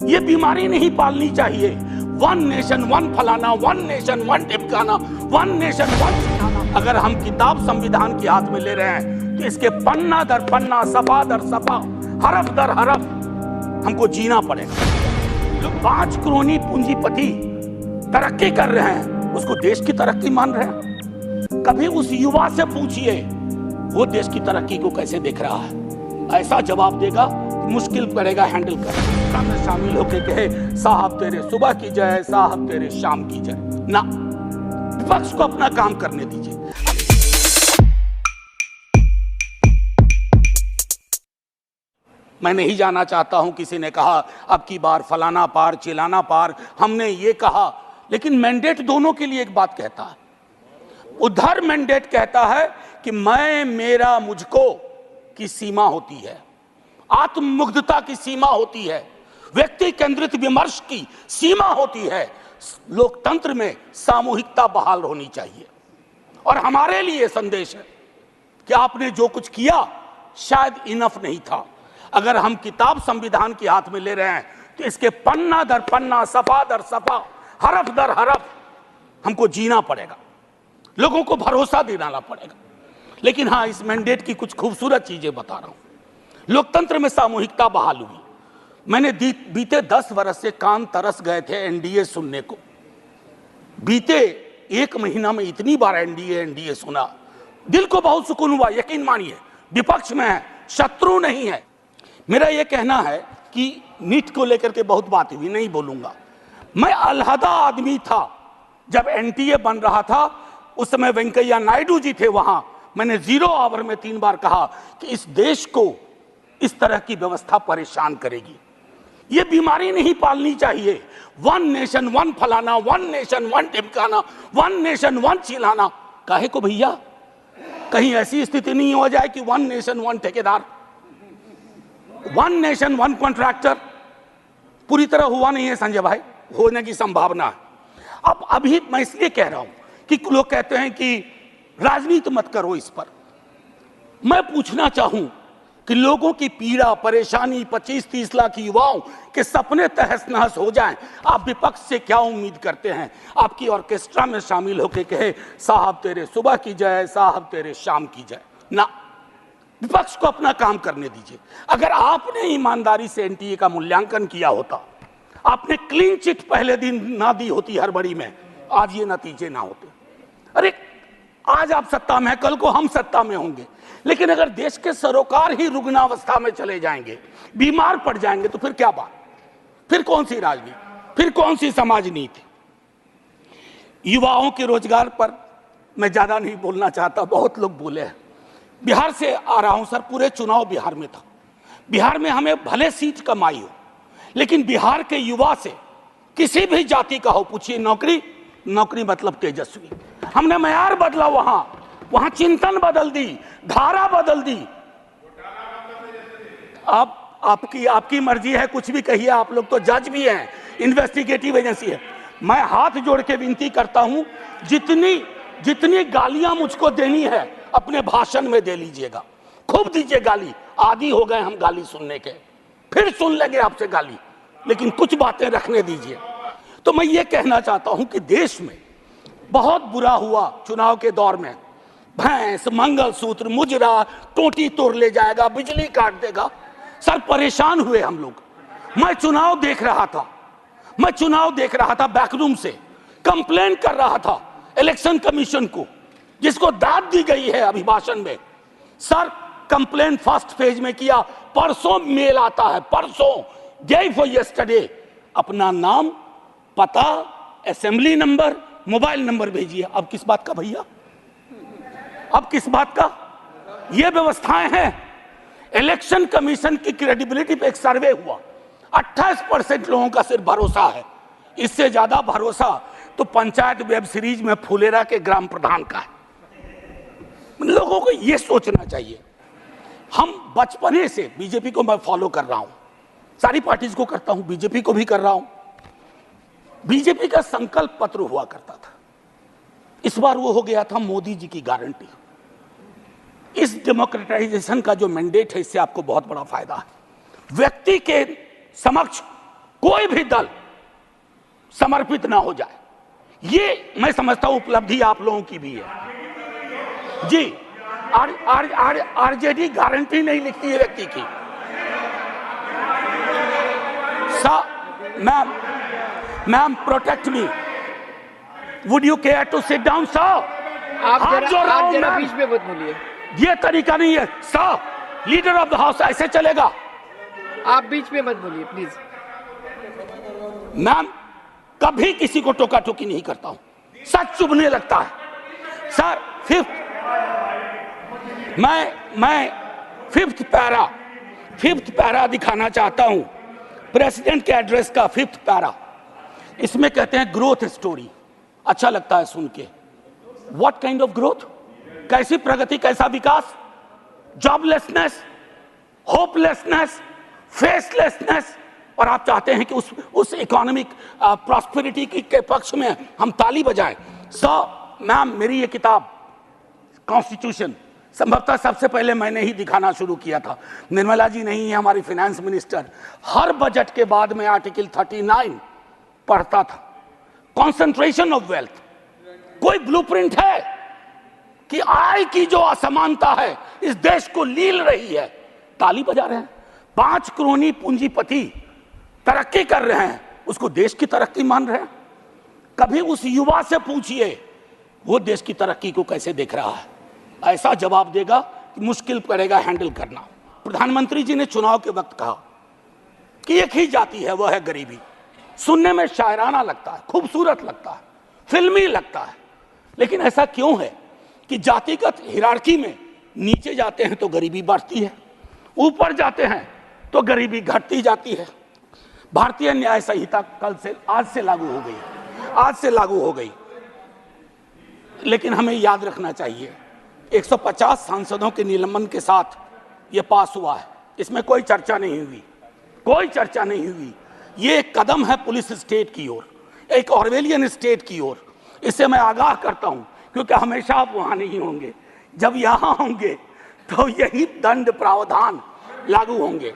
ये बीमारी नहीं पालनी चाहिए। वन नेशन वन फलाना, वन नेशन वन टिपकाना, वन नेशन वन ठिकाना। अगर हम किताब संविधान के हाथ में ले रहे हैं तो इसके पन्ना दर पन्ना, सफा दर सफा, हरफ दर हरफ हमको जीना पड़ेगा। जो 5 करोड़ पूंजीपति तरक्की कर रहे हैं उसको देश की तरक्की मान रहे हैं? कभी उस युवा से पूछिए वो देश की तरक्की को कैसे देख रहा है। ऐसा जवाब देगा मुश्किल पड़ेगा हैंडल करना। में शामिल होके कहे साहब तेरे सुबह की जय, साहब तेरे शाम की जय। ना, विपक्ष को अपना काम करने दीजिए। मैं नहीं जाना चाहता हूं, किसी ने कहा अब की बार फलाना पार चिलाना पार, हमने ये कहा, लेकिन मैंडेट दोनों के लिए एक बात कहता है। उधर मैंडेट कहता है कि मैं, मेरा, मुझको की सीमा होती है, आत्ममुग्धता की सीमा होती है, व्यक्ति केंद्रित विमर्श की सीमा होती है। लोकतंत्र में सामूहिकता बहाल होनी चाहिए। और हमारे लिए संदेश है कि आपने जो कुछ किया शायद इनफ नहीं था। अगर हम किताब संविधान के हाथ में ले रहे हैं तो इसके पन्ना दर पन्ना, सफा दर सफा, हरफ दर हरफ हमको जीना पड़ेगा, लोगों को भरोसा दिलाना पड़ेगा। लेकिन हाँ, इस मैंडेट की कुछ खूबसूरत चीजें बता रहा हूं। लोकतंत्र में सामूहिकता बहाल हुई। मैंने बीते 10 वर्ष से कान तरस गए थे एनडीए सुनने को। बीते 1 महीना में इतनी बार एनडीए सुना, दिल को बहुत सुकून हुआ। यकीन मानिए, विपक्ष में है, शत्रु नहीं है। मेरा यह कहना है कि नीट को लेकर के बहुत बात हुई, नहीं बोलूंगा। मैं अलहदा आदमी था जब एनडीए बन रहा था, उस समय वेंकैया नायडू जी थे वहां। मैंने 0 आवर में 3 बार कहा कि इस देश को इस तरह की व्यवस्था परेशान करेगी। ये बीमारी नहीं पालनी चाहिए। वन नेशन वन फलाना, वन नेशन वन टिपकाना, वन नेशन वन चिलाना। काहे को भैया? कहीं ऐसी स्थिति नहीं हो जाए कि वन नेशन वन ठेकेदार, वन नेशन वन कॉन्ट्रैक्टर पूरी तरह हुआ नहीं है संजय भाई, होने की संभावना है। अब अभी मैं इसलिए कह रहा हूं कि लोग कहते हैं कि राजनीति मत करो इस पर। मैं पूछना चाहूं कि लोगों की पीड़ा परेशानी, 25-30 लाख युवाओं के सपने तहस नहस हो जाएं, आप विपक्ष से क्या उम्मीद करते हैं? आपकी ऑर्केस्ट्रा में शामिल होकर कहे साहब तेरे सुबह की जय, साहब तेरे शाम की जय। ना, विपक्ष को अपना काम करने दीजिए। अगर आपने ईमानदारी से एनडीए का मूल्यांकन किया होता, आपने क्लीन चिट पहले दिन ना दी होती हड़बड़ी में, आज ये नतीजे ना होते। अरे आज आप सत्ता में हैं, कल को हम सत्ता में होंगे। लेकिन अगर देश के सरोकार ही रुग्णावस्था में चले जाएंगे, बीमार पड़ जाएंगे, तो फिर क्या बात? फिर कौन सी राजनीति, फिर कौन सी समाज नीति? युवाओं के रोजगार पर मैं ज्यादा नहीं बोलना चाहता, बहुत लोग बोले हैं। बिहार से आ रहा हूं सर, पूरे चुनाव बिहार में था। बिहार में हमें भले सीट कम आई हो, लेकिन बिहार के युवा से किसी भी जाति का हो, पूछिए नौकरी, नौकरी मतलब तेजस्वी। हमने मयार बदला, वहां चिंतन बदल दी, धारा बदल दी। आपकी मर्जी है, कुछ भी कहिए, आप लोग तो जज भी हैं, इन्वेस्टिगेटिव एजेंसी है। मैं हाथ जोड़ के विनती करता हूं, जितनी गालियां मुझको देनी है अपने भाषण में दे लीजिएगा, खूब दीजिए गाली। आदी हो गए हम गाली सुनने के, फिर सुन लेंगे आपसे गाली, लेकिन कुछ बातें रखने दीजिए। तो मैं ये कहना चाहता हूं कि देश में बहुत बुरा हुआ चुनाव के दौर में। भैंस, मंगलसूत्र, मुजरा, टोटी तोड़ ले जाएगा, बिजली काट देगा। सर परेशान हुए हम लोग। मैं चुनाव देख रहा था बैकरूम से, कंप्लेन कर रहा था इलेक्शन कमीशन को, जिसको दाद दी गई है अभिभाषण में। सर कंप्लेन फर्स्ट फेज में किया, परसों मेल आता है, परसों, डे फॉर यस्टरडे, अपना नाम, पता, असेंबली नंबर, मोबाइल नंबर भेजिए। अब किस बात का भैया? अब किस बात का? ये व्यवस्थाएं हैं। इलेक्शन कमीशन की क्रेडिबिलिटी पे एक सर्वे हुआ, 28% लोगों का सिर्फ भरोसा है। इससे ज्यादा भरोसा तो पंचायत वेब सीरीज में फुलेरा के ग्राम प्रधान का है। लोगों को यह सोचना चाहिए। हम बचपने से बीजेपी को मैं फॉलो कर रहा हूं, सारी पार्टीज को करता हूं, बीजेपी को भी कर रहा हूं। बीजेपी का संकल्प पत्र हुआ करता था, इस बार वो हो गया था मोदी जी की गारंटी। इस डेमोक्रेटाइजेशन का जो मैंडेट है, इससे आपको बहुत बड़ा फायदा है। व्यक्ति के समक्ष कोई भी दल समर्पित ना हो जाए। ये मैं समझता हूं उपलब्धि आप लोगों की भी है जी। आरजेडी गारंटी नहीं लिखती है व्यक्ति की। Ma'am protect me, would you care to sit down sir? आप जरा बीच में मत बोलिए, ये तरीका नहीं है sir, leader of the house ऐसे चलेगा? आप बीच में मत बोलिए प्लीज। मैम कभी किसी को टोका टोकी नहीं करता हूं, सच चुभने लगता है सर। मैं फिफ्थ पैरा दिखाना चाहता हूं, प्रेसिडेंट के एड्रेस का फिफ्थ पैरा। इसमें कहते हैं ग्रोथ स्टोरी, अच्छा लगता है सुन के। What kind of growth? कैसी प्रगति, कैसा विकास? Joblessness, hopelessness, फेसलेसनेस। और आप चाहते हैं कि उस इकोनॉमिक प्रॉस्पेरिटी के पक्ष में हम ताली बजाएं। मैम मेरी ये किताब कॉन्स्टिट्यूशन संभवतः सबसे पहले मैंने ही दिखाना शुरू किया था। निर्मला जी नहीं है हमारी फाइनेंस मिनिस्टर, हर बजट के बाद में आर्टिकल 39 पढ़ता था। कॉन्सेंट्रेशन ऑफ वेल्थ, कोई ब्लूप्रिंट है कि आय की जो असमानता है इस देश को लील रही है? ताली बजा रहे हैं। 5 करोड़ पूंजीपति तरक्की कर रहे हैं, उसको देश की तरक्की मान रहे हैं? कभी उस युवा से पूछिए वो देश की तरक्की को कैसे देख रहा है। ऐसा जवाब देगा कि मुश्किल पड़ेगा हैंडल करना। प्रधानमंत्री जी ने चुनाव के वक्त कहा कि एक ही जाति है, वह है गरीबी। सुनने में शायराना लगता है, खूबसूरत लगता है, फिल्मी लगता है, लेकिन ऐसा क्यों है कि जातिगत हिरार्की में नीचे जाते हैं तो गरीबी बढ़ती है, ऊपर जाते हैं तो गरीबी घटती जाती है। भारतीय न्याय संहिता आज से लागू हो गई, लेकिन हमें याद रखना चाहिए 150 सांसदों के निलंबन के साथ यह पास हुआ है। इसमें कोई चर्चा नहीं हुई। ये एक कदम है पुलिस स्टेट की ओर, एक ऑर्वेलियन स्टेट की ओर। इससे मैं आगाह करता हूं, क्योंकि हमेशा आप वहां नहीं होंगे। जब यहां होंगे तो यही दंड प्रावधान लागू होंगे।